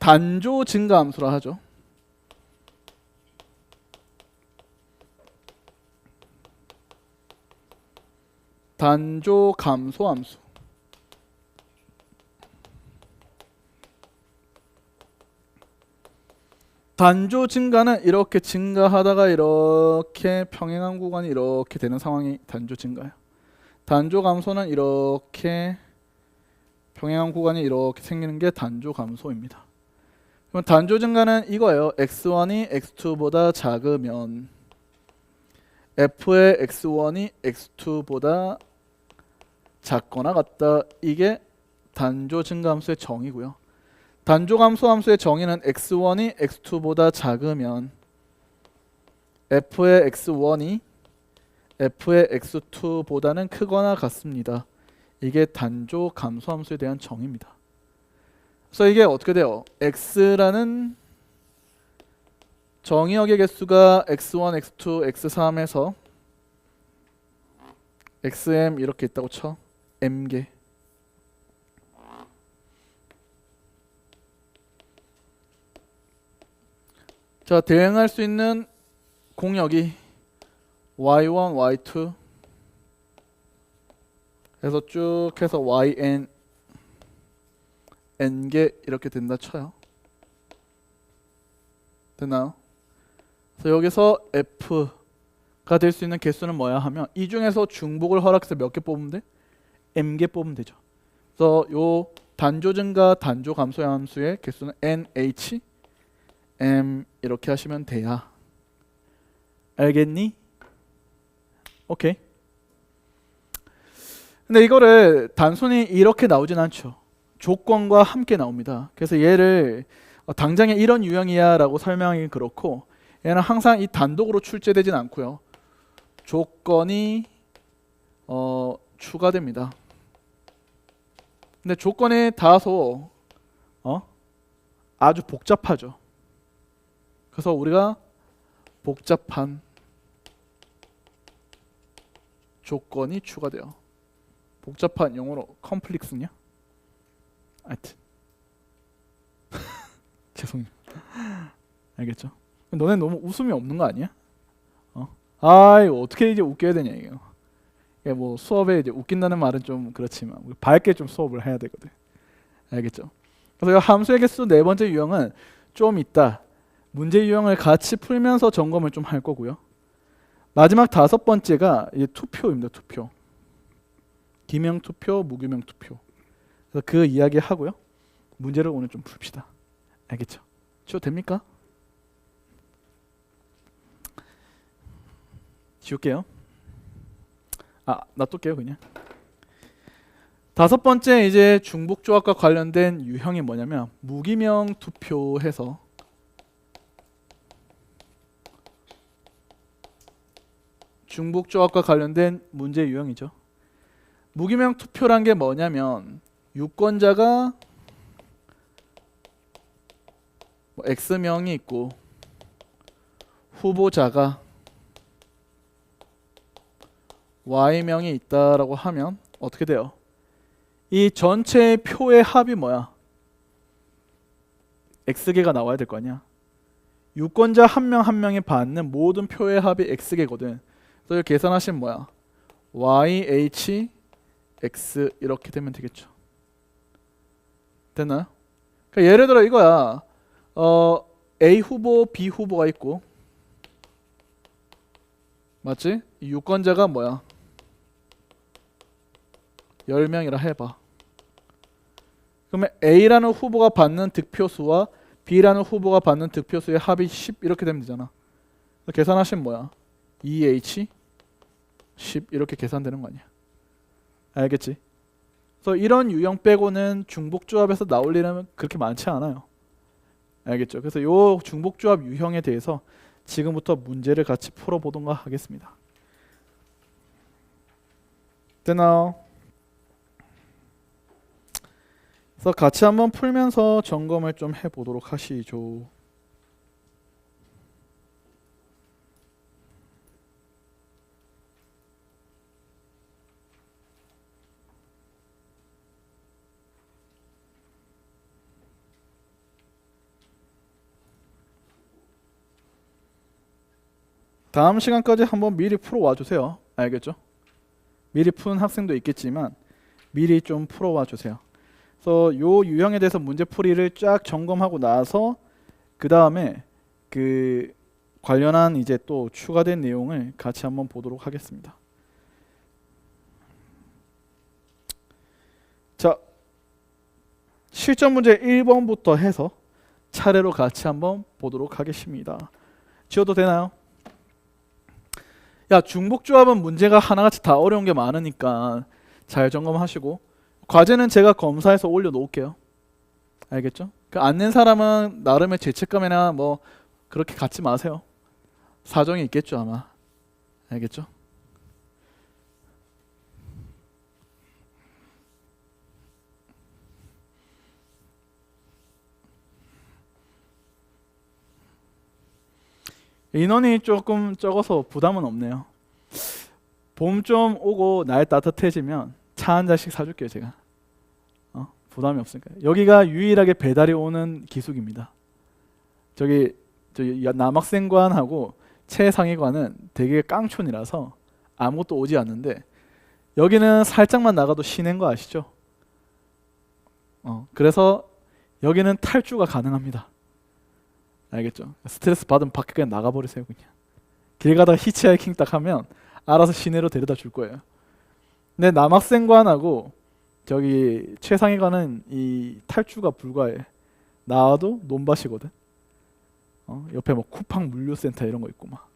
단조 증가함수라 하죠. 단조 감소함수. 단조 증가는 이렇게 증가하다가 이렇게 평행한 구간이 이렇게 되는 상황이 단조 증가예요. 단조 감소는 이렇게 평행한 구간이 이렇게 생기는 게 단조 감소입니다. 그럼 단조 증가는 이거예요. x1이 x2보다 작으면 f의 x1이 x2보다 작거나 같다. 이게 단조 증가함수의 정의고요. 단조 감소함수의 정의는 x1이 x2보다 작으면 f의 x1이 f의 x2보다는 크거나 같습니다. 이게 단조 감소함수에 대한 정의입니다. 그래서 이게 어떻게 돼요? x라는 정의역의 개수가 x1, x2, x3에서 xm 이렇게 있다고 쳐. m개. 자, 대응할 수 있는 공역이 y1, y2 해서 쭉 해서 yn n개 이렇게 된다 쳐요. 됐나요? 그래서 여기서 f가 될 수 있는 개수는 뭐야 하면 이 중에서 중복을 허락해서 몇 개 뽑으면 돼? m개 뽑으면 되죠. 그래서 요 단조 증가 단조 감소의 함수의 개수는 nh m 이렇게 하시면 돼야. 알겠니? 오케이. 근데 이거를 단순히 이렇게 나오진 않죠. 조건과 함께 나옵니다. 그래서 얘를 당장에 이런 유형이야 라고 설명하기 그렇고, 얘는 항상 이 단독으로 출제되진 않고요. 조건이 추가됩니다. 근데 조건이 다소 아주 복잡하죠. 그래서 우리가 복잡한 조건이 추가돼요. 복잡한 용어로 컴플렉스냐? 하여튼 죄송해요. 알겠죠? 너네 너무 웃음이 없는 거 아니야? 이거 어떻게 이제 웃겨야 되냐 이거. 이게 뭐 수업에 이제 웃긴다는 말은 좀 그렇지만 우리 밝게 좀 수업을 해야 되거든. 알겠죠? 그래서 이 함수의 개수 네 번째 유형은 좀 이따 문제 유형을 같이 풀면서 점검을 좀 할 거고요. 마지막 다섯 번째가 이제 투표입니다. 투표. 기명 투표, 무기명 투표. 그래서 그 이야기 하고요. 문제를 오늘 좀 풉시다. 알겠죠? 지워도 됩니까? 지울게요. 놔둘게요 그냥. 다섯 번째 이제 중복조합과 관련된 유형이 뭐냐면 무기명 투표해서 중복조합과 관련된 문제 유형이죠. 무기명 투표란 게 뭐냐면 유권자가 X명이 있고 후보자가 Y명이 있다라고 하면 어떻게 돼요? 이 전체 표의 합이 뭐야? X개가 나와야 될 거 아니야. 유권자 한 명 한 명이 받는 모든 표의 합이 X개거든. 그래서 계산하시면 뭐야? YH X 이렇게 되면 되겠죠. 됐나요? 그러니까 예를 들어 이거야. A 후보, B 후보가 있고, 맞지? 이 유권자가 뭐야? 10명이라 해봐. 그러면 A라는 후보가 받는 득표수와 B라는 후보가 받는 득표수의 합이 10 이렇게 되면 되잖아. 계산하시면 뭐야? 2H 10 이렇게 계산되는 거 아니야. 알겠지? 그래서 이런 유형 빼고는 중복조합에서 나올 일은 그렇게 많지 않아요. 알겠죠? 그래서 요 중복조합 유형에 대해서 지금부터 문제를 같이 풀어보던가 하겠습니다. 됐나요? 그래서 같이 한번 풀면서 점검을 좀 해보도록 하시죠. 다음 시간까지 한번 미리 풀어와 주세요. 알겠죠? 미리 푼 학생도 있겠지만 미리 좀 풀어와 주세요. 그래서 요 유형에 대해서 문제풀이를 쫙 점검하고 나서 그 다음에 그 관련한 이제 또 추가된 내용을 같이 한번 보도록 하겠습니다. 자, 실전 문제 1번부터 해서 차례로 같이 한번 보도록 하겠습니다. 지워도 되나요? 야, 중복조합은 문제가 하나같이 다 어려운 게 많으니까 잘 점검하시고 과제는 제가 검사해서 올려놓을게요. 알겠죠? 그 안 낸 사람은 나름의 죄책감이나 뭐 그렇게 갖지 마세요. 사정이 있겠죠 아마. 알겠죠? 인원이 조금 적어서 부담은 없네요. 봄 좀 오고 날 따뜻해지면 차 한 잔씩 사줄게요 제가. 부담이 없으니까. 여기가 유일하게 배달이 오는 기숙입니다. 저기 남학생관하고 최상위관은 되게 깡촌이라서 아무것도 오지 않는데 여기는 살짝만 나가도 시내인 거 아시죠? 그래서 여기는 탈주가 가능합니다. 알겠죠? 스트레스 받으면 밖에 그냥 나가버리세요 그냥. 길 가다가 히치하이킹 딱 하면 알아서 시내로 데려다 줄 거예요. 근데 남학생관하고 저기 최상위관은 이 탈주가 불가해. 나와도 논밭이거든. 옆에 뭐 쿠팡 물류센터 이런 거 있고 막.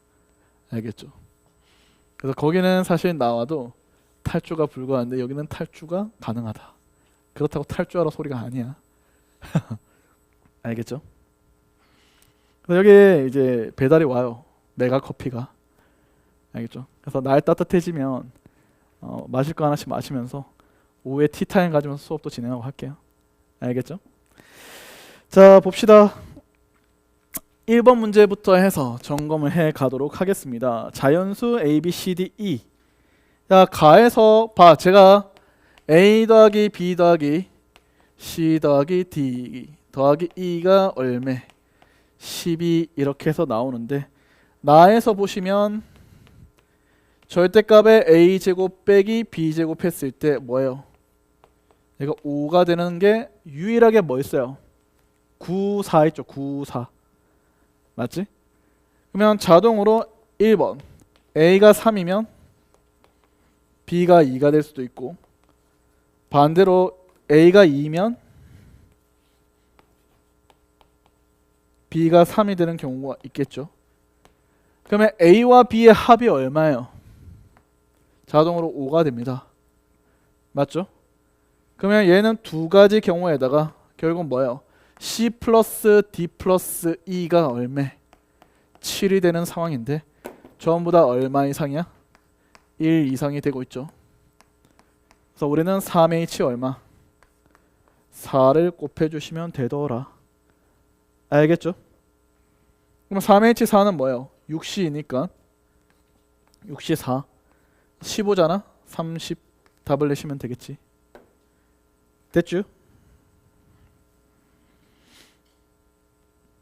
알겠죠? 그래서 거기는 사실 나와도 탈주가 불가한데 여기는 탈주가 가능하다. 그렇다고 탈주하라 소리가 아니야. 알겠죠? 그래서 여기 이제 배달이 와요. 메가 커피가. 알겠죠? 그래서 날 따뜻해지면 마실 거 하나씩 마시면서 오후에 티타임 가지면서 수업도 진행하고 할게요. 알겠죠? 자, 봅시다. 1번 문제부터 해서 점검을 해 가도록 하겠습니다. 자연수 A, B, C, D, E. 자, 가에서 봐. 제가 A 더하기 B 더하기 C 더하기 D 더하기 E가 얼매 12 이렇게 해서 나오는데 나에서 보시면 절대값에 A제곱 빼기 B제곱 했을 때 뭐예요? 얘가 5가 되는 게 유일하게 뭐 있어요? 9, 4 있죠. 9, 4 맞지? 그러면 자동으로 1번 A가 3이면 B가 2가 될 수도 있고 반대로 A가 2면 B가 3이 되는 경우가 있겠죠. 그러면 A와 B의 합이 얼마예요? 자동으로 5가 됩니다. 맞죠? 그러면 얘는 두 가지 경우에다가 결국 뭐예요? C 플러스 D 플러스 E가 얼마? 7이 되는 상황인데 전부 다 얼마 이상이야? 1 이상이 되고 있죠. 그래서 우리는 3H 얼마? 4를 곱해주시면 되더라. 알겠죠? 그럼 3H4는 뭐예요? 6C이니까 6C 4 15잖아? 30 답을 내시면 되겠지. 됐죠?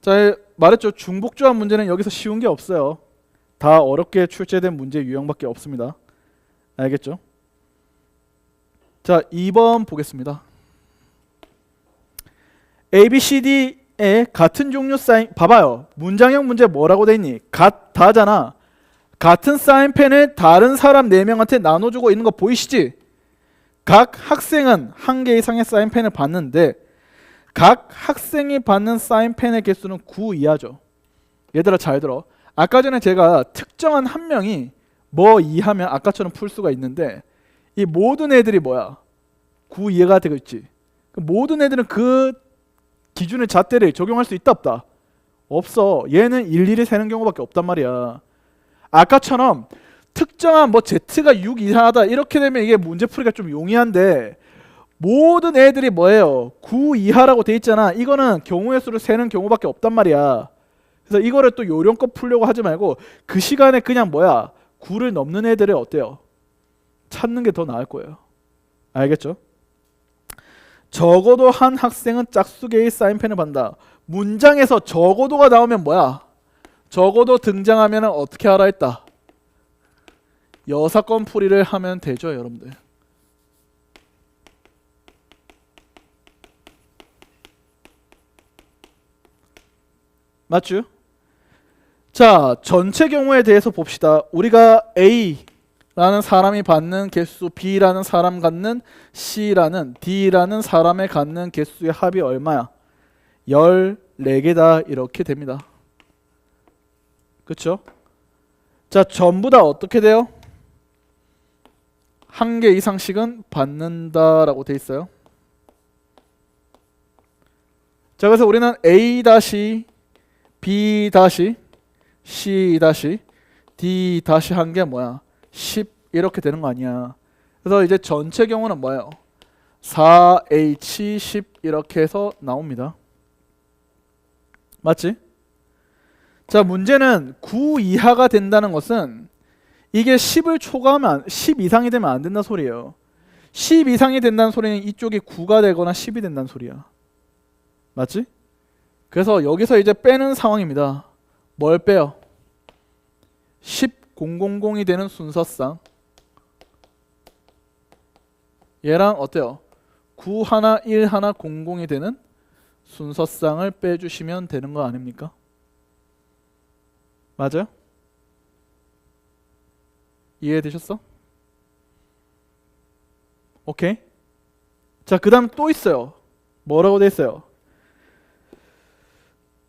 자, 말했죠. 중복조합 문제는 여기서 쉬운 게 없어요. 다 어렵게 출제된 문제 유형밖에 없습니다. 알겠죠? 자, 2번 보겠습니다. A, B, C, D의 같은 종류 사인, 봐봐요. 문장형 문제 뭐라고 돼 있니? 같다잖아. 같은 사인펜을 다른 사람 4명한테 나눠주고 있는 거 보이시지? 각 학생은 1개 이상의 사인펜을 받는데 각 학생이 받는 사인펜의 개수는 9 이하죠. 얘들아 잘 들어. 아까 전에 제가 특정한 한 명이 뭐 이하면 아까처럼 풀 수가 있는데 이 모든 애들이 뭐야? 9 이하가 되고 있지. 모든 애들은 그 기준의 잣대를 적용할 수 있다 없다? 없어. 얘는 일일이 세는 경우밖에 없단 말이야. 아까처럼 특정한 뭐 Z가 6 이하다 이렇게 되면 이게 문제풀이가 좀 용이한데 모든 애들이 뭐예요? 9 이하라고 돼 있잖아. 이거는 경우의 수를 세는 경우밖에 없단 말이야. 그래서 이거를 또 요령껏 풀려고 하지 말고 그 시간에 그냥 뭐야? 9를 넘는 애들을 어때요? 찾는 게 더 나을 거예요. 알겠죠? 적어도 한 학생은 짝수 개의 사인펜을 받는다. 문장에서 적어도가 나오면 뭐야? 적어도 등장하면 어떻게 하라 했다. 여사건 풀이를 하면 되죠, 여러분들. 맞죠? 자, 전체 경우에 대해서 봅시다. 우리가 A라는 사람이 받는 개수, B라는 사람 갖는 C라는 D라는 사람의 갖는 개수의 합이 얼마야? 14개다 이렇게 됩니다. 그쵸? 자, 전부 다 어떻게 돼요? 한 개 이상씩은 받는다라고 돼 있어요. 자, 그래서 우리는 A 다시 B 다시 C 다시 D 다시 한 게 뭐야? 10 이렇게 되는 거 아니야. 그래서 이제 전체 경우는 뭐예요? 4H 10 이렇게 해서 나옵니다. 맞지? 자, 문제는 9 이하가 된다는 것은 이게 10을 초과하면 10 이상이 되면 안 된다는 소리예요. 10 이상이 된다는 소리는 이쪽이 9가 되거나 10이 된다는 소리야. 맞지? 그래서 여기서 이제 빼는 상황입니다. 뭘 빼요? 10, 000이 되는 순서상 얘랑 어때요? 9 하나, 1 하나, 00이 되는 순서상을 빼주시면 되는 거 아닙니까? 맞아요? 이해되셨어? 오케이. 자, 그 다음 또 있어요. 뭐라고 돼 있어요?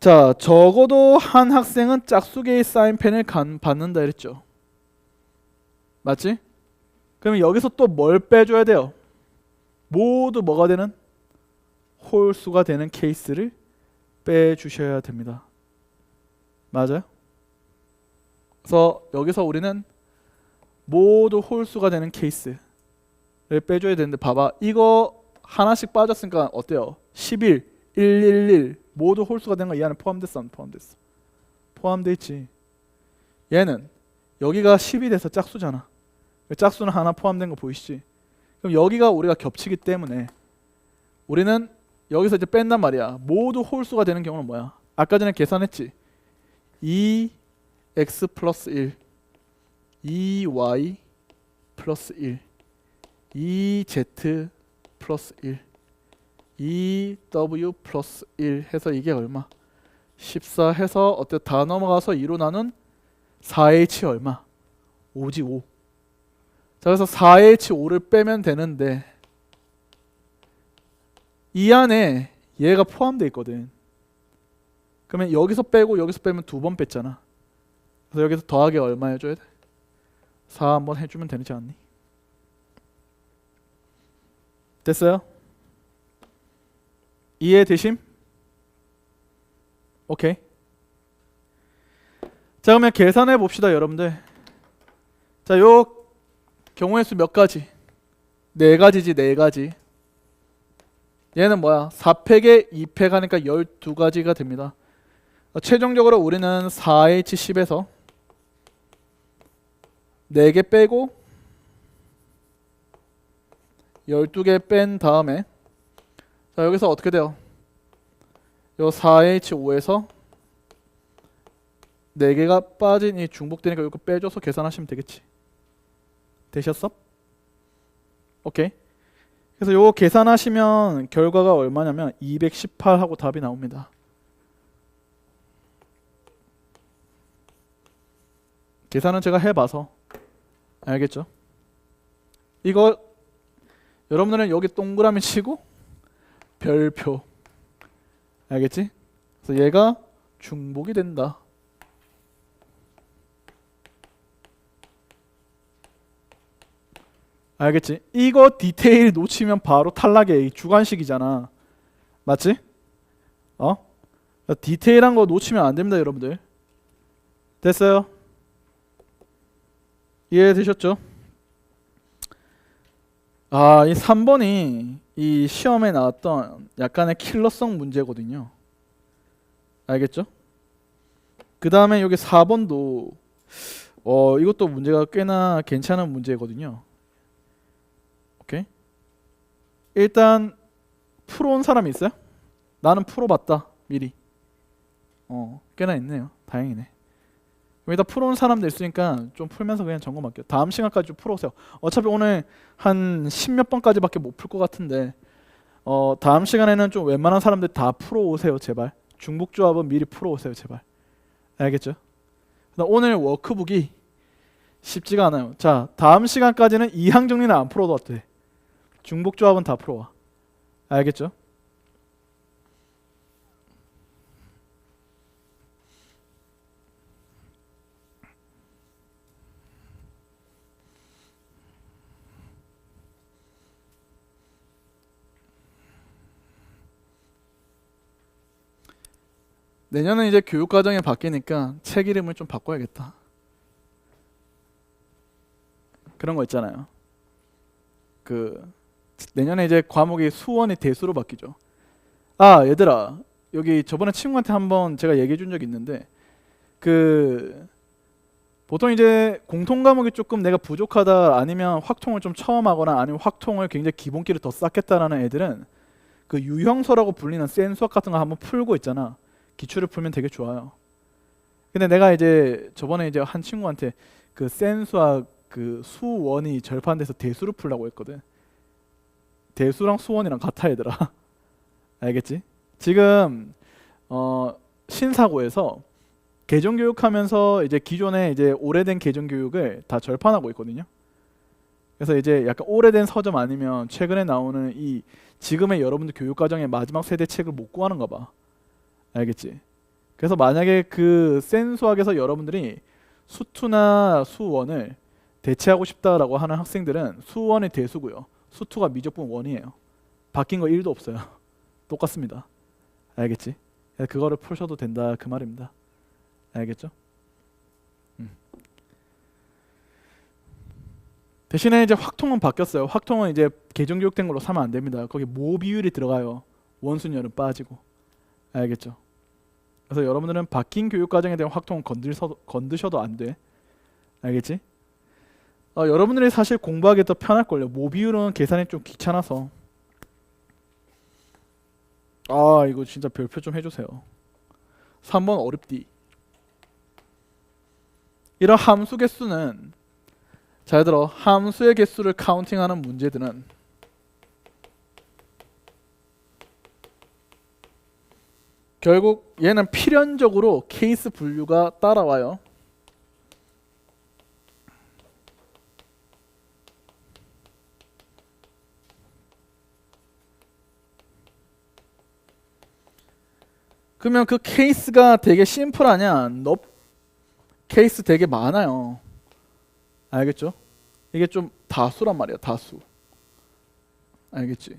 자, 적어도 한 학생은 짝수개의 사인펜을 받는다 이랬죠. 맞지? 그러면 여기서 또 뭘 빼줘야 돼요? 모두 뭐가 되는? 홀수가 되는 케이스를 빼주셔야 됩니다. 맞아요? 그래서 여기서 우리는 모두 홀수가 되는 케이스를 빼줘야 되는데 봐봐. 이거 하나씩 빠졌으니까 어때요? 11, 111 모두 홀수가 된 거 이 안에 포함됐어? 안 포함됐어? 포함돼 있지. 얘는 여기가 10이 돼서 짝수잖아. 짝수는 하나 포함된 거 보이시지? 그럼 여기가 우리가 겹치기 때문에 우리는 여기서 이제 뺀단 말이야. 모두 홀수가 되는 경우는 뭐야? 아까 전에 계산했지? 2x 플러스 1 2y 플러스 1 2z 플러스 1 2w 플러스 1 해서 이게 얼마? 14 해서 어때? 다 넘어가서 2로 나눈 4h 얼마? 5지 5. 자, 그래서 4h5를 빼면 되는데 이 안에 얘가 포함되어 있거든. 그러면 여기서 빼고 여기서 빼면 두 번 뺐잖아. 그래서 여기서 더하기 얼마 해줘야 돼? 4 한번 해주면 되지 않니? 됐어요? 이해되심? 오케이. 자, 그러면 계산해 봅시다, 여러분들. 자, 요 경우의 수 몇 가지? 4가지지, 4가지. 얘는 뭐야? 4팩에 2팩 하니까 12가지가 됩니다. 최종적으로 우리는 4H10에서 4개 빼고 12개 뺀 다음에 자, 여기서 어떻게 돼요? 요 4H5에서 4개가 빠진 이 중복되니까 이거 빼줘서 계산하시면 되겠지. 되셨어? 오케이. 그래서 요거 계산하시면 결과가 얼마냐면 218 하고 답이 나옵니다. 계산은 제가 해봐서 알겠죠? 이거 여러분들은 여기 동그라미 치고 별표 알겠지? 그래서 얘가 중복이 된다. 알겠지? 이거 디테일 놓치면 바로 탈락이야. 주관식이잖아. 맞지? 디테일한 거 놓치면 안 됩니다, 여러분들. 됐어요? 이해되셨죠? 이 3번이 이 시험에 나왔던 약간의 킬러성 문제거든요. 알겠죠? 그 다음에 여기 4번도 이것도 문제가 꽤나 괜찮은 문제거든요. 오케이? 일단 풀어온 사람이 있어요? 나는 풀어봤다 미리. 꽤나 있네요. 다행이네. 여기다 풀어온 사람들 있으니까 좀 풀면서 그냥 점검할게요. 다음 시간까지 좀 풀어오세요. 어차피 오늘 한 10몇 번까지밖에 못 풀 것 같은데 다음 시간에는 좀 웬만한 사람들 다 풀어오세요 제발. 중복조합은 미리 풀어오세요 제발. 알겠죠? 오늘 워크북이 쉽지가 않아요. 자, 다음 시간까지는 이항 정리는 안 풀어도 돼. 중복조합은 다 풀어와. 알겠죠? 내년은 이제 교육과정이 바뀌니까 책 이름을 좀 바꿔야겠다. 그런 거 있잖아요. 내년에 이제 과목이 수원이 대수로 바뀌죠. 아, 얘들아, 여기 저번에 친구한테 한번 제가 얘기해 준 적이 있는데 보통 이제 공통 과목이 조금 내가 부족하다, 아니면 확통을 좀 처음 하거나, 아니면 확통을 굉장히 기본기를 더 쌓겠다라는 애들은 그 유형서라고 불리는 센 수학 같은 거 한번 풀고 있잖아. 기출을 풀면 되게 좋아요. 근데 내가 이제 저번에 이제 한 친구한테 그 센 수학 수원이 절판돼서 대수를 풀라고 했거든. 대수랑 수원이랑 같아 얘들아. 알겠지? 지금 신사고에서 개정교육하면서 이제 기존에 이제 오래된 개정교육을 다 절판하고 있거든요. 그래서 이제 약간 오래된 서점 아니면 최근에 나오는 이 지금의 여러분들 교육과정의 마지막 세대 책을 못 구하는가 봐. 알겠지? 그래서 만약에 그 센 수학에서 여러분들이 수투나 수원을 대체하고 싶다라고 하는 학생들은 수원이 대수고요. 수투가 미적분 원이에요. 바뀐 거 1도 없어요. 똑같습니다. 알겠지? 그거를 푸셔도 된다 그 말입니다. 알겠죠? 대신에 이제 확통은 바뀌었어요. 확통은 이제 개정교육된 걸로 사면 안 됩니다. 거기 모 비율이 들어가요. 원순열은 빠지고. 알겠죠? 그래서 여러분들은 바뀐 교육과정에 대한 확통은 건드셔도 안 돼. 알겠지? 여러분들이 사실 공부하기 더 편할걸요. 모 비율은 계산이 좀 귀찮아서. 아, 이거 진짜 별표 좀 해주세요. 3번 어렵디. 이런 함수 개수는, 잘 들어, 함수의 개수를 카운팅하는 문제들은 결국 얘는 필연적으로 케이스 분류가 따라와요. 그러면 그 케이스가 되게 심플하냐? 케이스 되게 많아요. 알겠죠? 이게 좀 다수란 말이야, 다수. 알겠지?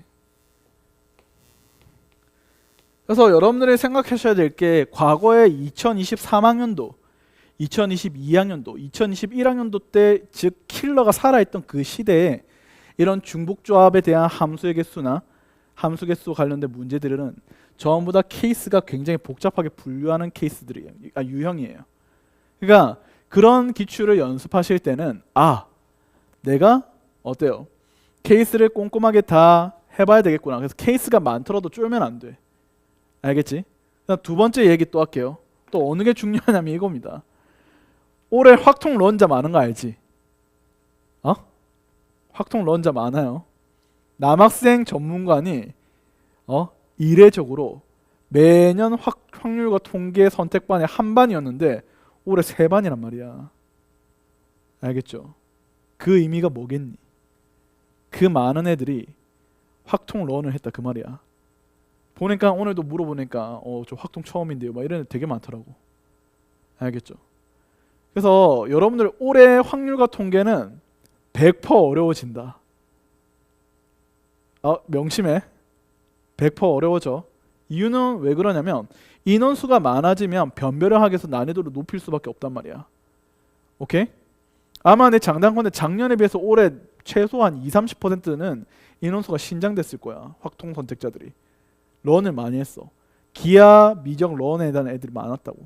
그래서 여러분들이 생각하셔야 될 게, 과거에 2023학년도, 2022학년도, 2021학년도 때, 즉 킬러가 살아있던 그 시대에 이런 중복조합에 대한 함수의 개수나 함수 개수 관련된 문제들은 전부 다 케이스가 굉장히 복잡하게 분류하는 케이스들이에요. 유형이에요. 그러니까 그런 기출을 연습하실 때는 내가 어때요? 케이스를 꼼꼼하게 다 해봐야 되겠구나. 그래서 케이스가 많더라도 쫄면 안 돼. 알겠지? 두 번째 얘기 또 할게요. 또 어느 게 중요하냐면 이겁니다. 올해 확통 런자 많은 거 알지? 확통 런자 많아요. 남학생 전문관이 이례적으로 매년 확률과 통계 선택반에 한 반이었는데 올해 3반이란 말이야. 알겠죠? 그 의미가 뭐겠니? 그 많은 애들이 확통 런을 했다 그 말이야. 보니까 오늘도 물어보니까 저 확통 처음인데요 막 이런 애 되게 많더라고. 알겠죠? 그래서 여러분들 올해 확률과 통계는 100% 어려워진다. 명심해. 100% 어려워져. 이유는 왜 그러냐면 인원수가 많아지면 변별력학에서 난이도를 높일 수밖에 없단 말이야. 오케이? 아마 내 장담컨대 작년에 비해서 올해 최소한 20-30%는 인원수가 신장됐을 거야. 확통 선택자들이. 런을 많이 했어. 기하, 미적, 런에 대한 애들이 많았다고.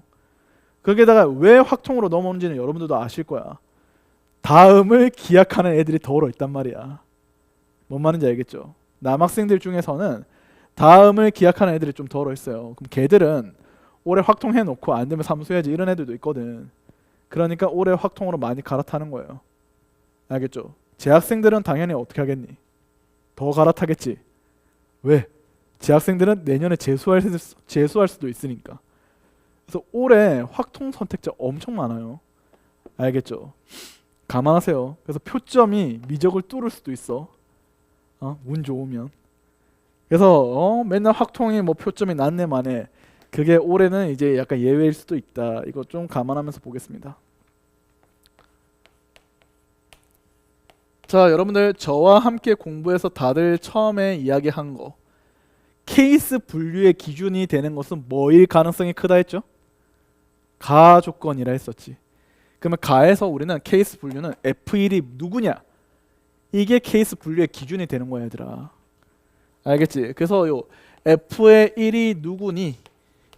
거기에다가 왜 확통으로 넘어오는지는 여러분들도 아실 거야. 다음을 기약하는 애들이 더러 있단 말이야. 뭔 말인지 알겠죠? 남학생들 중에서는 다음을 기약하는 애들이 좀 더러 있어요. 그럼 걔들은 올해 확통해놓고 안 되면 삼수해야지 이런 애들도 있거든. 그러니까 올해 확통으로 많이 갈아타는 거예요. 알겠죠? 재학생들은 당연히 어떻게 하겠니? 더 갈아타겠지. 왜? 재학생들은 내년에 재수할 수도 있으니까. 그래서 올해 확통 선택자 엄청 많아요. 알겠죠? 감안하세요. 그래서 표점이 미적을 뚫을 수도 있어. 운 좋으면. 그래서 맨날 확통이 뭐 표점이 낮네 마네. 그게 올해는 이제 약간 예외일 수도 있다. 이거 좀 감안하면서 보겠습니다. 자, 여러분들 저와 함께 공부해서 다들 처음에 이야기한 거 케이스 분류의 기준이 되는 것은 뭐일 가능성이 크다 했죠? 가 조건이라 했었지. 그러면 가에서 우리는 케이스 분류는 F1이 누구냐? 이게 케이스 분류의 기준이 되는 거야, 얘들아. 알겠지? 그래서 요 F의 1이 누구니?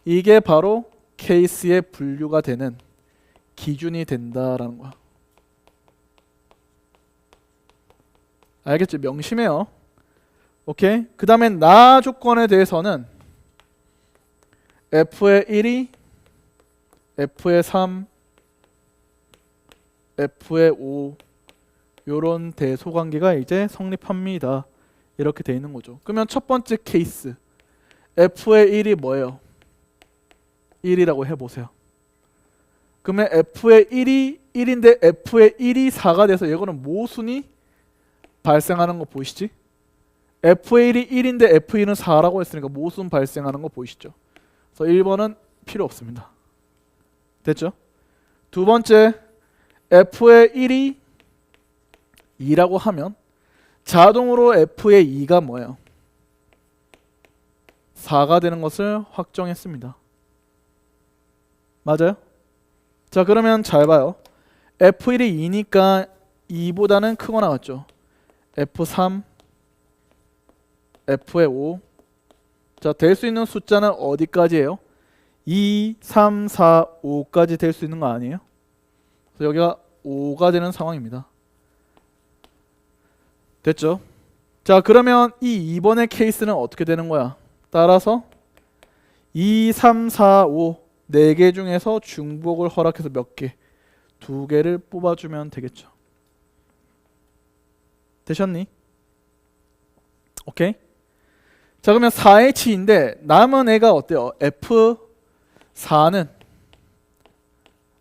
이게 바로 케이스의 분류가 되는 기준이 된다라는 거야. 알겠지? 명심해요. 오케이? 그 다음에 나 조건에 대해서는 F의 1이 F의 3, F의 5 요런 대소관계가 이제 성립합니다. 이렇게 돼 있는 거죠. 그러면 첫 번째 케이스 F의 1이 뭐예요? 1이라고 해보세요. 그러면 F의 1이 1인데 F의 1이 4가 돼서 이거는 모순이 발생하는 거 보이시지? F의 1이 1인데 F1은 4라고 했으니까 모순 발생하는 거 보이시죠? 그래서 1번은 필요 없습니다. 됐죠? 두 번째 F의 1이 2라고 하면 자동으로 F의 2가 뭐예요? 4가 되는 것을 확정했습니다. 맞아요? 자, 그러면 잘 봐요. F1이 2니까 2보다는 크거나 같죠? F3, F의 5. 자, 될 수 있는 숫자는 어디까지예요? 2, 3, 4, 5까지 될 수 있는 거 아니에요? 그래서 여기가 5가 되는 상황입니다. 됐죠? 자, 그러면 이 2번의 케이스는 어떻게 되는 거야? 따라서 2, 3, 4, 5 4개 중에서 중복을 허락해서 몇 개? 2개를 뽑아주면 되겠죠. 되셨니? 오케이? 자, 그러면 4H인데 남은 애가 어때요? F4는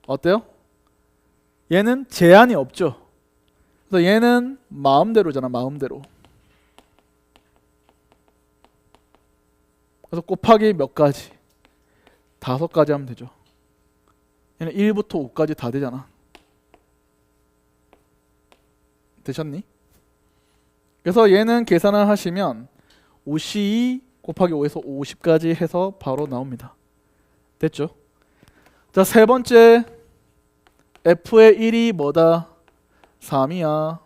어때요? 얘는 제한이 없죠. 그래서 얘는 마음대로잖아, 마음대로. 그래서 곱하기 몇 가지? 5가지 하면 되죠. 얘는 1부터 5까지 다 되잖아. 되셨니? 그래서 얘는 계산을 하시면 52 곱하기 5에서 50까지 해서 바로 나옵니다. 됐죠? 자, 세 번째 F의 1이 뭐다? 3이야.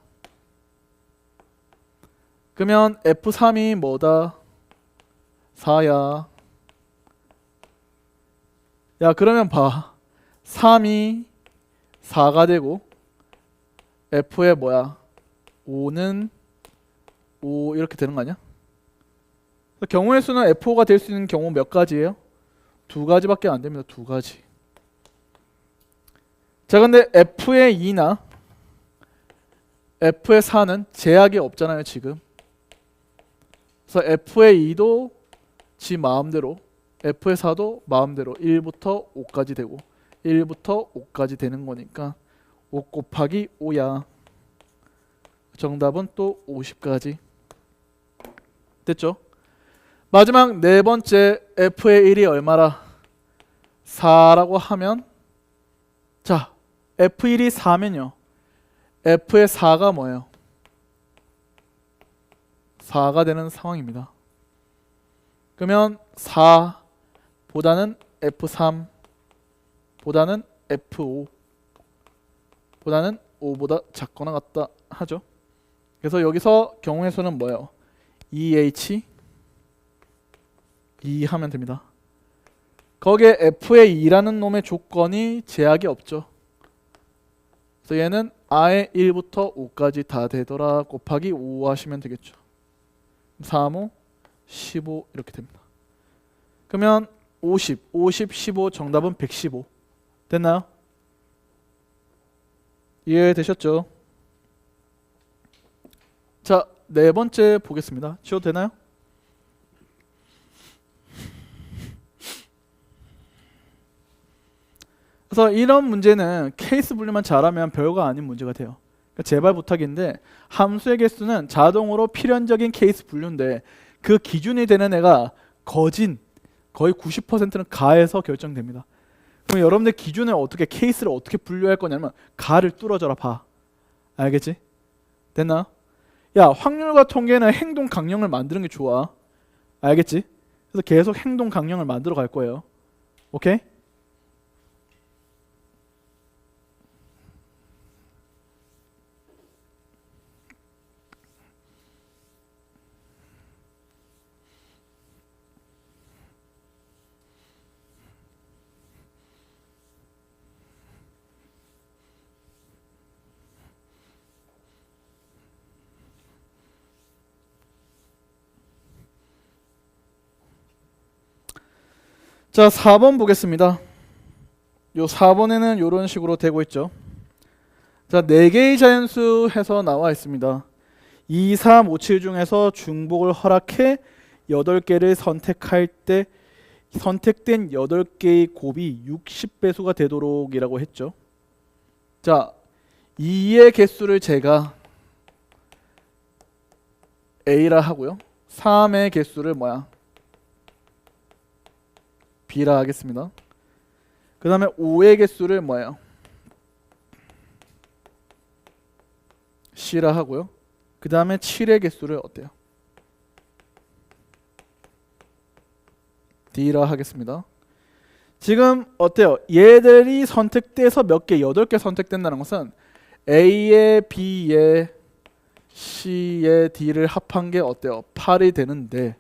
그러면 F3이 뭐다? 4야. 야, 그러면 봐. 3이 4가 되고 F의 뭐야? 5는 5 이렇게 되는 거 아니야? 경우의 수는 F5가 될 수 있는 경우 몇 가지예요? 2가지밖에 안 됩니다. 2가지. 자, 근데 F의 2나 F의 4는 제약이 없잖아요, 지금. 그래서 F의 2도 지 마음대로, F의 4도 마음대로 1부터 5까지 되고 1부터 5까지 되는 거니까 5 곱하기 5야. 정답은 또 50까지. 됐죠? 마지막 네 번째 F의 1이 얼마라? 4라고 하면 자, F1이 4면요. F의 4가 뭐예요? 4가 되는 상황입니다. 그러면 4보다는 F3 보다는 F5 보다는 5보다 작거나 같다 하죠. 그래서 여기서 경우의 수는 뭐예요? 2H 2 하면 됩니다. 거기에 F의 2라는 놈의 조건이 제약이 없죠. 그래서 얘는 아예 1부터 5까지 다 되더라 곱하기 5 하시면 되겠죠. 3, 5, 15 이렇게 됩니다. 그러면 50, 50, 15 정답은 115 됐나요? 이해되셨죠? 자, 네 번째 보겠습니다. 지워도 되나요? 그래서 이런 문제는 케이스 분류만 잘하면 별거 아닌 문제가 돼요. 그러니까 제발 부탁인데 함수의 개수는 자동으로 필연적인 케이스 분류인데 그 기준이 되는 애가 거진 거의 90%는 가에서 결정됩니다. 그럼 여러분들 기준을 어떻게 케이스를 어떻게 분류할 거냐면 가를 뚫어져라 봐. 알겠지? 됐나? 야, 확률과 통계는 행동 강령을 만드는 게 좋아. 알겠지? 그래서 계속 행동 강령을 만들어 갈 거예요. 오케이? 자, 4번 보겠습니다. 요 4번에는 이런 식으로 되고 있죠. 자, 4개의 자연수 해서 나와 있습니다. 2, 3, 5, 7 중에서 중복을 허락해 8개를 선택할 때 선택된 8개의 곱이 60배수가 되도록 이라고 했죠. 자, 2의 개수를 제가 A라 하고요. 3의 개수를 뭐야? B라 하겠습니다. 그 다음에 5의 개수를 뭐예요? C라 하고요. 그 다음에 7의 개수를 어때요? D라 하겠습니다. 지금 어때요? 얘들이 선택돼서 몇 개? 8개 선택된다는 것은 A에 B에 C에 D를 합한 게 어때요? 8이 되는데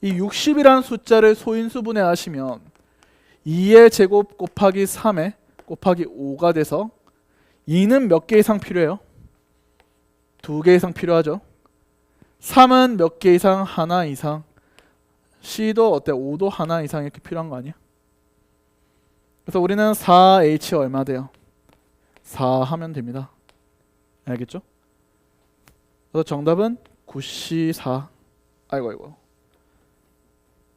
이 60이라는 숫자를 소인수분해 하시면 2의 제곱 곱하기 3에 곱하기 5가 돼서 2는 몇 개 이상 필요해요? 2개 이상 필요하죠. 3은 몇 개 이상? 하나 이상. C도 어때? 5도 하나 이상 이렇게 필요한 거 아니야? 그래서 우리는 4H 얼마 돼요? 4 하면 됩니다. 알겠죠? 그래서 정답은 9C4 아이고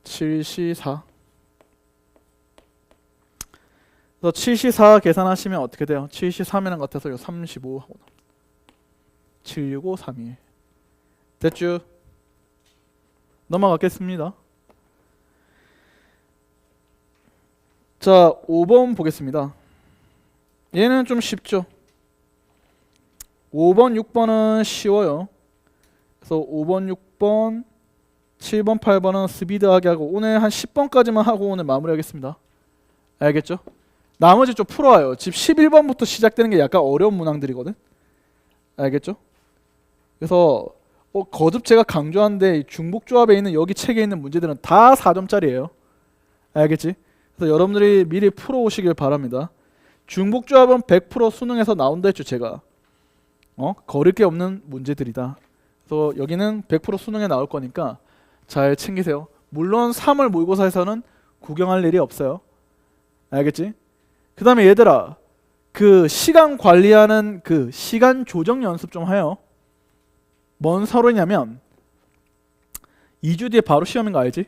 7C4. 그래서 7C4 계산하시면 어떻게 돼요? 7C3이랑 같아서 35 하고 765 32 됐죠? 넘어가겠습니다. 자, 5번 보겠습니다. 얘는 좀 쉽죠? 5번, 6번은 쉬워요. 그래서 5번, 6번, 7번, 8번은 스피드하게 하고 오늘 한 10번까지만 하고 오늘 마무리하겠습니다. 알겠죠? 나머지 좀 풀어와요. 지금 11번부터 시작되는 게 약간 어려운 문항들이거든. 알겠죠? 그래서 거듭 제가 강조하는데 중복조합에 있는 여기 책에 있는 문제들은 다 4점짜리예요. 알겠지? 그래서 여러분들이 미리 풀어오시길 바랍니다. 중복조합은 100% 수능에서 나온다 했죠 제가. 거릴 게 없는 문제들이다. 그래서 여기는 100% 수능에 나올 거니까 잘 챙기세요. 물론 3월 모의고사에서는 구경할 일이 없어요. 알겠지? 그 다음에 얘들아 그 시간 관리하는 그 시간 조정 연습 좀 해요. 뭔 서류냐면 2주 뒤에 바로 시험인 거 알지?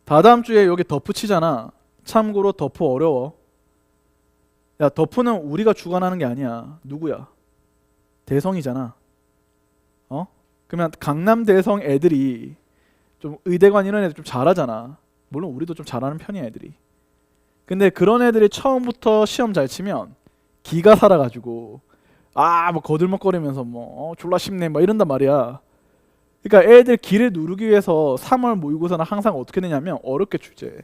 다다음 주에 여기 덮프 치잖아. 참고로 덮프 어려워. 야, 덮프는 우리가 주관하는 게 아니야. 누구야? 대성이잖아. 그러면 강남 대성 애들이 좀 의대관 이런 애들 좀 잘하잖아. 물론 우리도 좀 잘하는 편이야 애들이. 근데 그런 애들이 처음부터 시험 잘 치면 기가 살아가지고 뭐 거들먹거리면서 졸라 쉽네 막 이런단 말이야. 그러니까 애들 기를 누르기 위해서 3월 모의고사는 항상 어떻게 되냐면 어렵게 출제.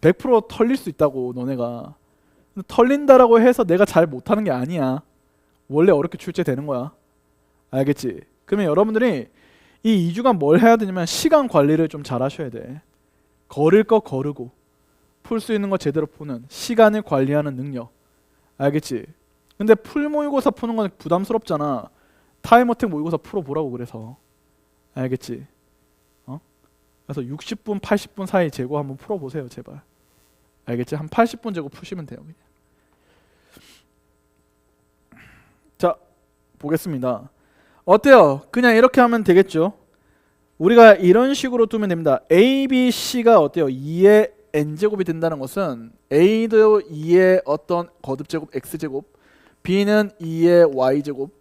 100% 털릴 수 있다고 너네가. 털린다라고 해서 내가 잘 못하는 게 아니야. 원래 어렵게 출제되는 거야. 알겠지? 그러면 여러분들이 이 2주간 뭘 해야 되냐면 시간 관리를 좀 잘 하셔야 돼. 거릴 거 거르고 풀 수 있는 거 제대로 푸는 시간을 관리하는 능력. 알겠지? 근데 풀 모의고사 푸는 건 부담스럽잖아. 타임어택 모의고사 풀어보라고 그래서. 알겠지? 그래서 60분, 80분 사이 재고 한번 풀어보세요 제발. 알겠지? 한 80분 재고 푸시면 돼요 그냥. 보겠습니다. 어때요? 그냥 이렇게 하면 되겠죠? 우리가 이런 식으로 두면 됩니다. A, B, C가 어때요? 2의 n제곱이 된다는 것은 A도 2의 어떤 거듭제곱 x제곱, B는 2의 y제곱,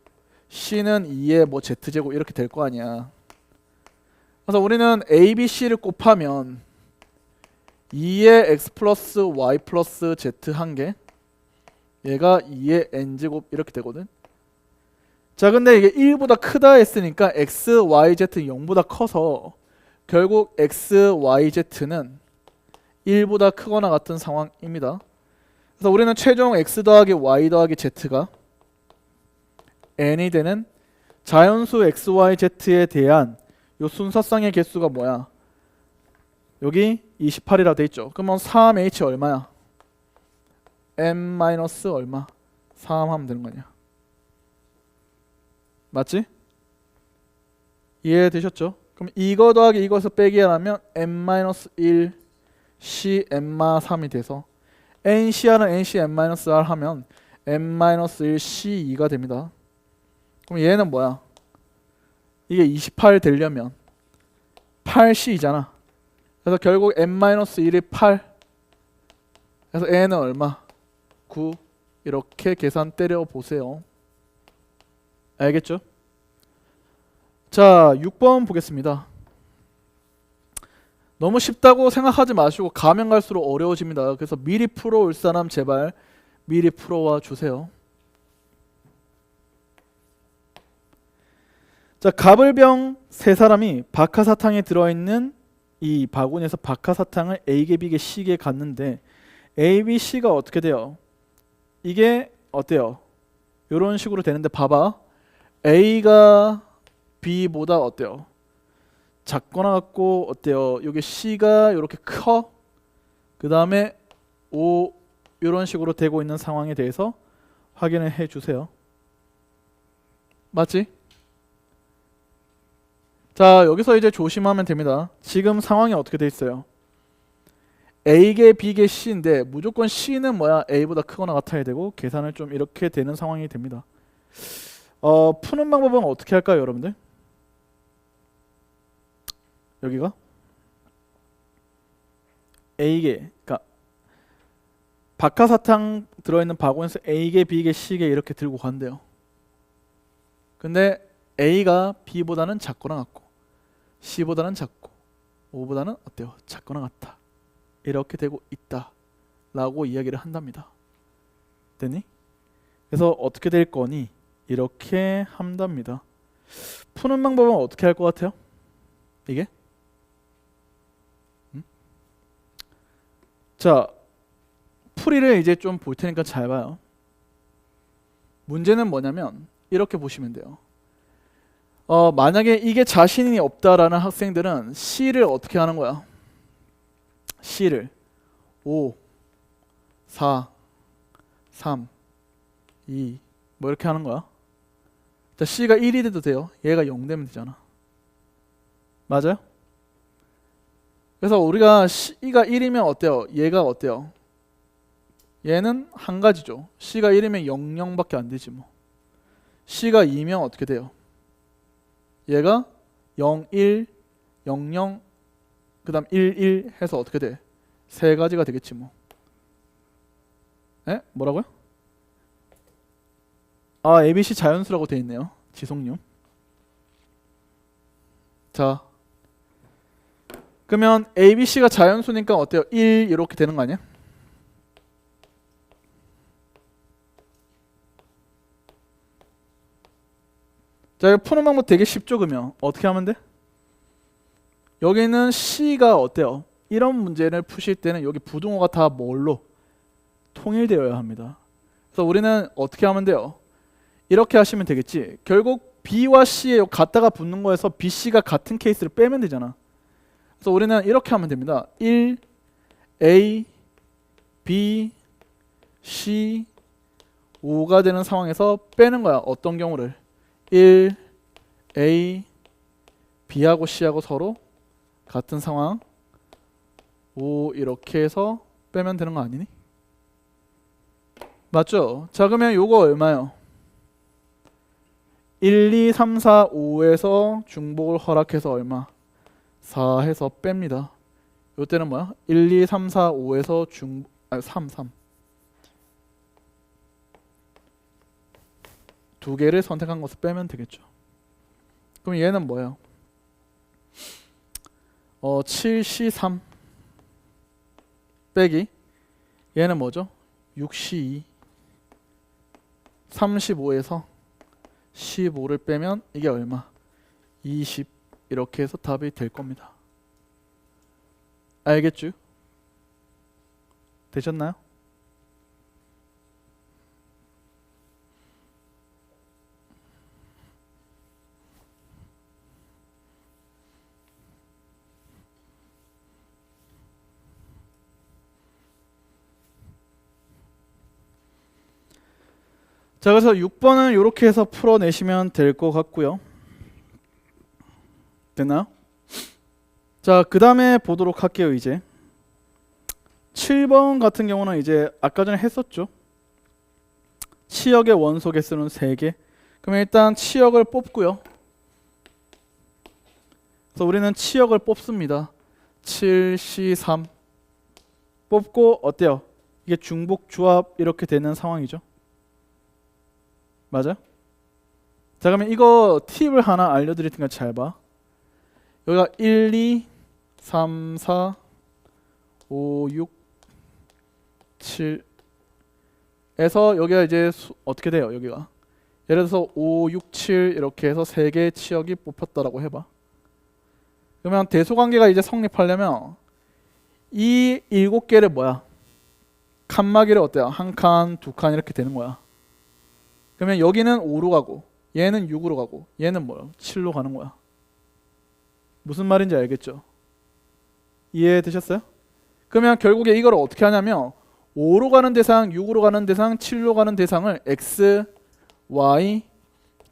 C는 2의 뭐 z제곱 이렇게 될 거 아니야. 그래서 우리는 A, B, C를 곱하면 2의 x 플러스 y 플러스 z 한 개, 얘가 2의 n제곱 이렇게 되거든. 자, 근데 이게 1보다 크다 했으니까 x, y, z는 0보다 커서 결국 x, y, z는 1보다 크거나 같은 상황입니다. 그래서 우리는 최종 x 더하기 y 더하기 z가 n이 되는 자연수 x, y, z에 대한 요 순서상의 개수가 뭐야? 여기 28이라 돼 있죠. 그러면 3h 얼마야? n 마이너스 얼마? 3 하면 되는 거 아니야. 맞지? 이해되셨죠? 그럼 이거 더하기 이것을 빼기 하면 n-1 c n-3이 돼서 ncr은 nc n-r 하면 n-1 c 2가 됩니다. 그럼 얘는 뭐야? 이게 28 되려면 8c잖아. 그래서 결국 n-1이 8. 그래서 n은 얼마? 9. 이렇게 계산 때려 보세요. 알겠죠? 자, 6번 보겠습니다. 너무 쉽다고 생각하지 마시고 가면 갈수록 어려워집니다. 그래서 미리 풀어올 사람 제발 미리 풀어와 주세요. 자, 가불병 세 사람이 박하사탕에 들어있는 이 바구니에서 박하사탕을 A개, B개, C개 갔는데 A, B, C가 어떻게 돼요? 이게 어때요? 이런 식으로 되는데 봐봐. A가 B보다 어때요? 작거나 같고 어때요? 여기 C가 이렇게 커. 그 다음에 O 이런 식으로 되고 있는 상황에 대해서 확인을 해주세요. 맞지? 자, 여기서 이제 조심하면 됩니다. 지금 상황이 어떻게 돼 있어요? A개, B개, C인데 무조건 C는 뭐야? A보다 크거나 같아야 되고 계산을 좀 이렇게 되는 상황이 됩니다. 푸는 방법은 어떻게 할까요, 여러분들? 여기가 A개, 그러니까 박하사탕 들어있는 바구니에서 A개, B개, C개 이렇게 들고 간대요. 근데 A가 B보다는 작거나 같고 C보다는 작고 O보다는 어때요? 작거나 같다. 이렇게 되고 있다 라고 이야기를 한답니다. 됐니? 그래서 어떻게 될 거니? 이렇게 한답니다. 푸는 방법은 어떻게 할 것 같아요? 이게? 자, 풀이를 이제 좀 볼 테니까 잘 봐요. 문제는 뭐냐면 이렇게 보시면 돼요. 만약에 이게 자신이 없다라는 학생들은 C를 어떻게 하는 거야? C를 5, 4, 3, 2 뭐 이렇게 하는 거야. 자, C가 1이 돼도 돼요. 얘가 0 되면 되잖아. 맞아요? 그래서 우리가 C가 1이면 어때요? 얘가 어때요? 얘는 한 가지죠. C가 1이면 0, 0밖에 안 되지 뭐. C가 2면 어떻게 돼요? 얘가 0, 1, 0, 0, 그 다음 1, 1 해서 어떻게 돼? 세 가지가 되겠지 뭐. 에? 뭐라고요? 아, ABC 자연수라고 돼 있네요. 지속률. 자, 그러면 ABC가 자연수니까 어때요? 1 이렇게 되는 거 아니야? 자, 이거 푸는 방법 되게 쉽죠? 그러면 어떻게 하면 돼? 여기는 C가 어때요? 이런 문제를 푸실 때는 여기 부등호가 다 뭘로? 통일되어야 합니다. 그래서 우리는 어떻게 하면 돼요? 이렇게 하시면 되겠지. 결국 B와 C에 같다가 붙는 거에서 B, C가 같은 케이스를 빼면 되잖아. 그래서 우리는 이렇게 하면 됩니다. 1, A, B, C, 5가 되는 상황에서 빼는 거야. 어떤 경우를? 1, A, B하고 C하고 서로 같은 상황 5 이렇게 해서 빼면 되는 거 아니니? 맞죠? 자, 그러면 요거 얼마요? 1, 2, 3, 4, 5에서 중복을 허락해서 얼마? 4 해서 뺍니다. 이때는 뭐야? 1, 2, 3, 4, 5에서 3. 두 개를 선택한 것을 빼면 되겠죠. 그럼 얘는 뭐예요? 7C3 빼기 얘는 뭐죠? 6C2 35에서 15를 빼면 이게 얼마? 20 이렇게 해서 답이 될 겁니다. 알겠죠? 되셨나요? 자, 그래서 6번은 이렇게 해서 풀어내시면 될 것 같고요. 됐나요? 자, 그 다음에 보도록 할게요. 이제 7번 같은 경우는 이제 아까 전에 했었죠. 치역의 원소 개수는 3개. 그러면 일단 치역을 뽑고요. 그래서 우리는 치역을 뽑습니다. 7C3 뽑고 어때요? 이게 중복 조합 이렇게 되는 상황이죠. 맞아요? 자, 그러면 이거 팁을 하나 알려드릴 테니까 잘 봐. 여기가 1, 2, 3, 4, 5, 6, 7 에서 여기가 이제 어떻게 돼요? 여기가 예를 들어서 5, 6, 7 이렇게 해서 3개의 치역이 뽑혔다라고 해봐. 그러면 대소관계가 이제 성립하려면 이 7개를 뭐야? 칸막이를 어때요? 한 칸, 두 칸 이렇게 되는 거야. 그러면 여기는 5로 가고 얘는 6으로 가고 얘는 뭐요? 7로 가는 거야. 무슨 말인지 알겠죠? 이해되셨어요? 그러면 결국에 이걸 어떻게 하냐면 5로 가는 대상, 6으로 가는 대상, 7로 가는 대상을 X, Y,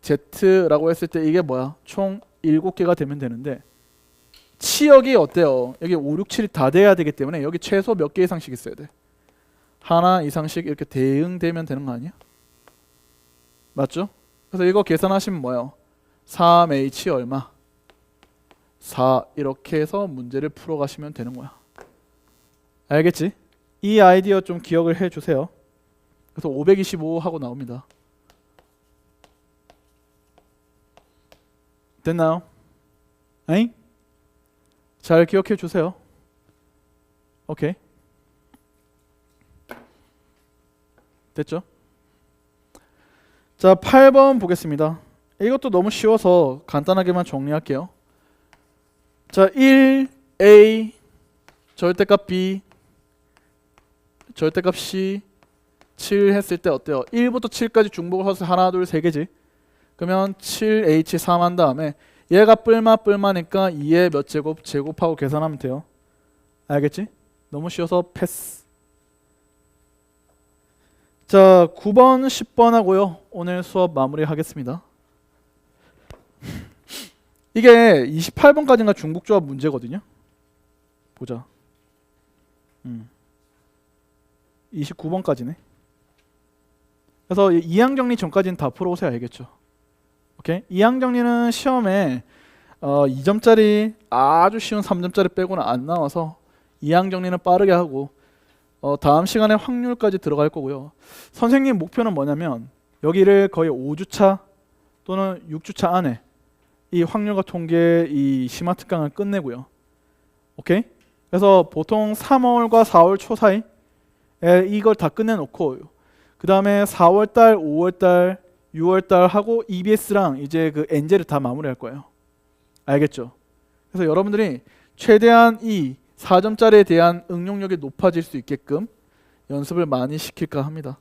Z라고 했을 때 이게 뭐야? 총 7개가 되면 되는데 치역이 어때요? 여기 5, 6, 7이 다 돼야 되기 때문에 여기 최소 몇 개 이상씩 있어야 돼? 하나 이상씩 이렇게 대응되면 되는 거 아니야? 맞죠? 그래서 이거 계산하시면 뭐예요? 3H 얼마? 4 이렇게 해서 문제를 풀어가시면 되는 거야. 알겠지? 이 아이디어 좀 기억을 해주세요. 그래서 525 하고 나옵니다. 됐나요? 에잉? 잘 기억해 주세요. 오케이. 됐죠? 자, 8번 보겠습니다. 이것도 너무 쉬워서 간단하게만 정리할게요. 자, 1A 절대값 B 절대값 C 7 했을 때 어때요? 1부터 7까지 중복을 해서 하나, 둘, 세 개지. 그러면 7H3 한 다음에 얘가 뿔마니까 2의 몇 제곱? 제곱하고 계산하면 돼요. 알겠지? 너무 쉬워서 패스. 자, 9번, 10번 하고요. 오늘 수업 마무리하겠습니다. 이게 28번까지가 중복조합 문제거든요. 보자. 29번까지네. 그래서 이항 정리 전까지는 다 풀어오세요. 알겠죠? 오케이? 이항 정리는 시험에 2점짜리 아주 쉬운 3점짜리 빼고는 안 나와서 이항 정리는 빠르게 하고 다음 시간에 확률까지 들어갈 거고요. 선생님 목표는 뭐냐면 여기를 거의 5주차 또는 6주차 안에 이 확률과 통계 이 심화 특강을 끝내고요. 오케이? 그래서 보통 3월과 4월 초 사이 이걸 다 끝내놓고 그 다음에 4월달, 5월달, 6월달 하고 EBS랑 이제 그 엔젤을 다 마무리할 거예요. 알겠죠? 그래서 여러분들이 최대한 이 4점짜리에 대한 응용력이 높아질 수 있게끔 연습을 많이 시킬까 합니다.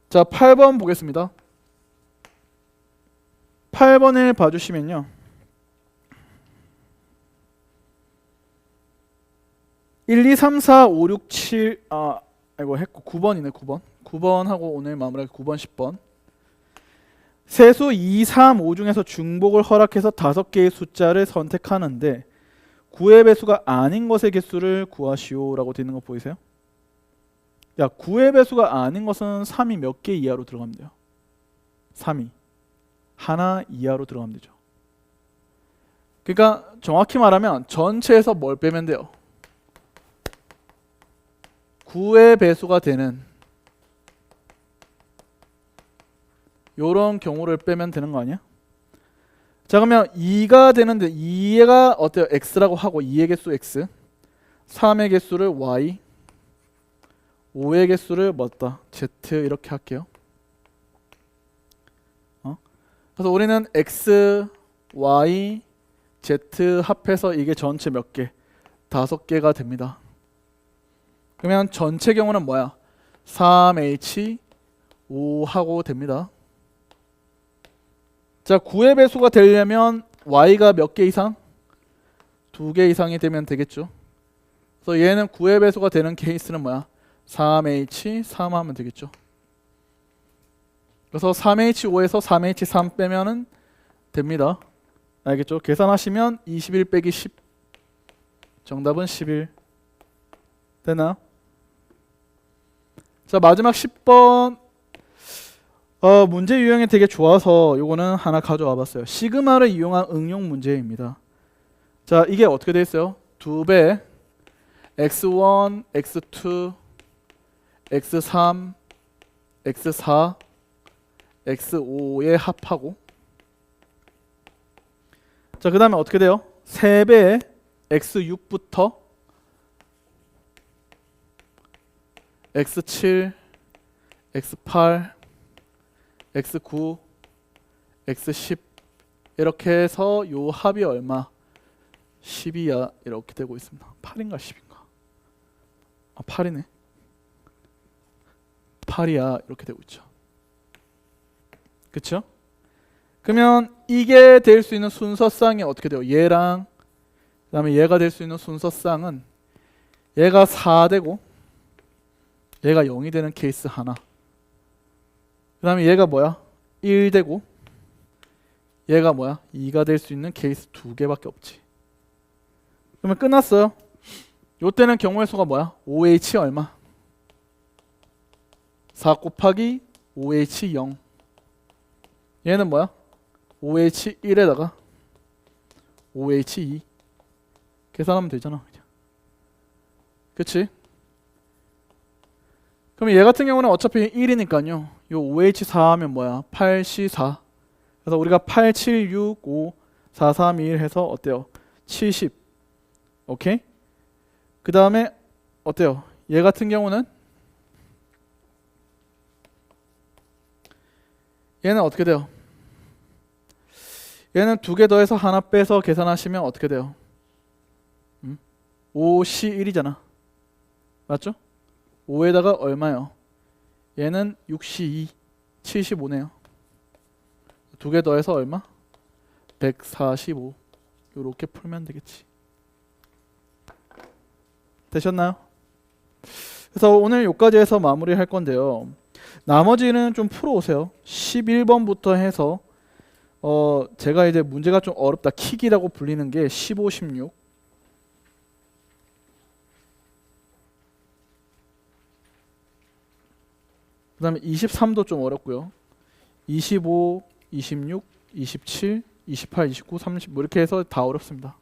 자, 8번 보겠습니다. 8번을 봐주시면요. (1, 2, 3, 4, 5, 6, 7) 이거 했고 9번이네. 9번하고 오늘 마무리할 9번 10번 세수 2, 3, 5 중에서 중복을 허락해서 5개의 숫자를 선택하는데 9의 배수가 아닌 것의 개수를 구하시오라고 되어 있는 거 보이세요? 야, 9의 배수가 아닌 것은 3이 몇 개 이하로 들어가면 돼요? 3이 하나 이하로 들어가면 되죠. 그러니까 정확히 말하면 전체에서 뭘 빼면 돼요? 9의 배수가 되는 요런 경우를 빼면 되는 거 아니야? 자, 그러면 2가 되는데 2가 어때요? x라고 하고 2의 개수 x, 3의 개수를 y, 5의 개수를 뭐다? z 이렇게 할게요. 그래서 우리는 x, y, z 합해서 이게 전체 몇 개? 5개가 됩니다. 그러면 전체 경우는 뭐야? 3h, 5하고 됩니다. 자, 9의 배수가 되려면 y가 몇 개 이상? 2개 이상이 되면 되겠죠. 그래서 얘는 9의 배수가 되는 케이스는 뭐야? 3h, 3 하면 되겠죠. 그래서 3h5에서 3h3 빼면은 됩니다. 알겠죠? 계산하시면 21 빼기 10, 정답은 11 되나? 자, 마지막 10번 문제 유형이 되게 좋아서 요거는 하나 가져와 봤어요. 시그마를 이용한 응용 문제입니다. 자, 이게 어떻게 돼 있어요? 2배 x1, x2, x3, x4, x5의 합하고, 자, 그 다음에 어떻게 돼요? 3배의 x6부터 x7, x8, x9, x10 이렇게 해서 요 합이 얼마? 10이야 이렇게 되고 있습니다. 8인가 10인가? 아, 8이네. 8이야 이렇게 되고 있죠. 그쵸? 그러면 이게 될 수 있는 순서쌍이 어떻게 돼요? 얘랑 그 다음에 얘가 될 수 있는 순서쌍은 얘가 4 되고 얘가 0이 되는 케이스 하나, 그 다음에 얘가 뭐야? 1 되고 얘가 뭐야? 2가 될 수 있는 케이스 2개밖에 없지. 그러면 끝났어요. 요때는 경우의 수가 뭐야? 5h 얼마? 4 곱하기 5h 0. 얘는 뭐야? 5h 1에다가 5h 2 계산하면 되잖아. 그냥. 그치? 그럼 얘 같은 경우는 어차피 1이니까요. 요 5h4 하면 뭐야? 8c4. 그래서 우리가 8, 7, 6, 5, 4, 3, 2, 1 해서 어때요? 70. 오케이? 그 다음에 어때요? 얘 같은 경우는 얘는 어떻게 돼요? 얘는 2개 더해서 하나 빼서 계산하시면 어떻게 돼요? 5c1이잖아. 맞죠? 5에다가 얼마요? 얘는 6c2, 75네요. 2개 더해서 얼마? 145. 요렇게 풀면 되겠지. 되셨나요? 그래서 오늘 여기까지 해서 마무리할 건데요. 나머지는 좀 풀어오세요. 11번부터 해서 제가 이제 문제가 좀 어렵다, 킥이라고 불리는 게 15, 16. 그 다음에 23도 좀 어렵고요. 25, 26, 27, 28, 29, 30 뭐 이렇게 해서 다 어렵습니다.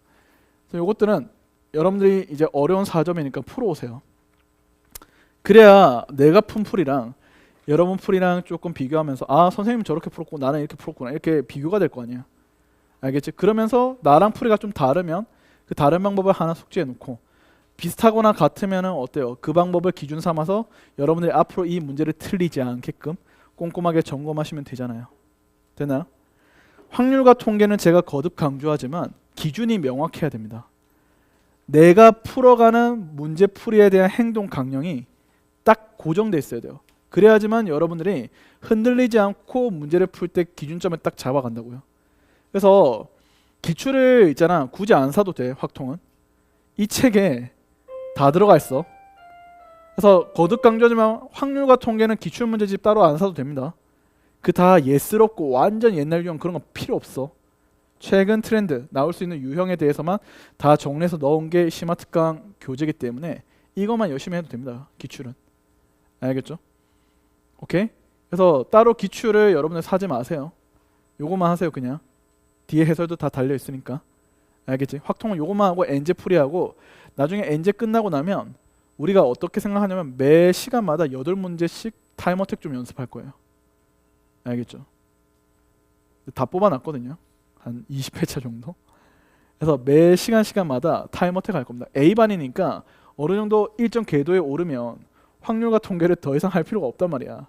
그래서 이것들은 여러분들이 이제 어려운 4점이니까 풀어오세요. 그래야 내가 푼 풀이랑 여러분 풀이랑 조금 비교하면서 아, 선생님 저렇게 풀었고 나는 이렇게 풀었구나 이렇게 비교가 될 거 아니야. 알겠지? 그러면서 나랑 풀이가 좀 다르면 그 다른 방법을 하나 숙지해 놓고, 비슷하거나 같으면은 어때요? 그 방법을 기준 삼아서 여러분들이 앞으로 이 문제를 틀리지 않게끔 꼼꼼하게 점검하시면 되잖아요. 되나요? 확률과 통계는 제가 거듭 강조하지만 기준이 명확해야 됩니다. 내가 풀어가는 문제 풀이에 대한 행동 강령이 딱 고정돼 있어야 돼요. 그래야지만 여러분들이 흔들리지 않고 문제를 풀 때 기준점을 딱 잡아간다고요. 그래서 기출을 있잖아, 굳이 안 사도 돼. 확통은 이 책에 다 들어가 있어. 그래서 거듭 강조하지만 확률과 통계는 기출 문제집 따로 안 사도 됩니다. 그 다 예스럽고 완전 옛날 유형 그런 거 필요 없어. 최근 트렌드 나올 수 있는 유형에 대해서만 다 정리해서 넣은 게 심화특강 교재이기 때문에 이것만 열심히 해도 됩니다. 기출은. 알겠죠? 오케이? 그래서 따로 기출을 여러분들 사지 마세요. 요것만 하세요. 그냥 뒤에 해설도 다 달려 있으니까. 알겠지? 확통은 요것만 하고 엔제 풀이하고 나중에 엔제 끝나고 나면 우리가 어떻게 생각하냐면 매 시간마다 8문제씩 타임어택 좀 연습할 거예요. 알겠죠? 다 뽑아놨거든요. 한 20회차 정도. 그래서 매 시간마다 타임어택 할 겁니다. A반이니까 어느 정도 일정 궤도에 오르면 확률과 통계를 더 이상 할 필요가 없단 말이야.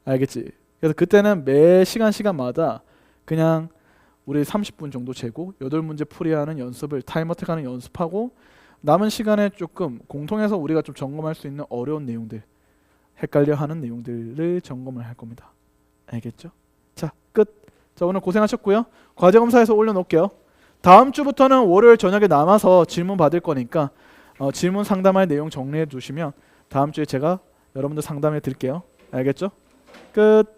알겠지? 그래서 그때는 매 시간마다 그냥 우리 30분 정도 재고 8문제 풀이하는 연습을 타임어택 하는 연습하고 남은 시간에 조금 공통해서 우리가 좀 점검할 수 있는 어려운 내용들, 헷갈려 하는 내용들을 점검을 할 겁니다. 알겠죠? 자, 끝. 자, 오늘 고생하셨고요. 과제검사에서 올려놓을게요. 다음 주부터는 월요일 저녁에 남아서 질문 받을 거니까 질문 상담할 내용 정리해 두시면 다음 주에 제가 여러분들 상담해 드릴게요. 알겠죠? 끝.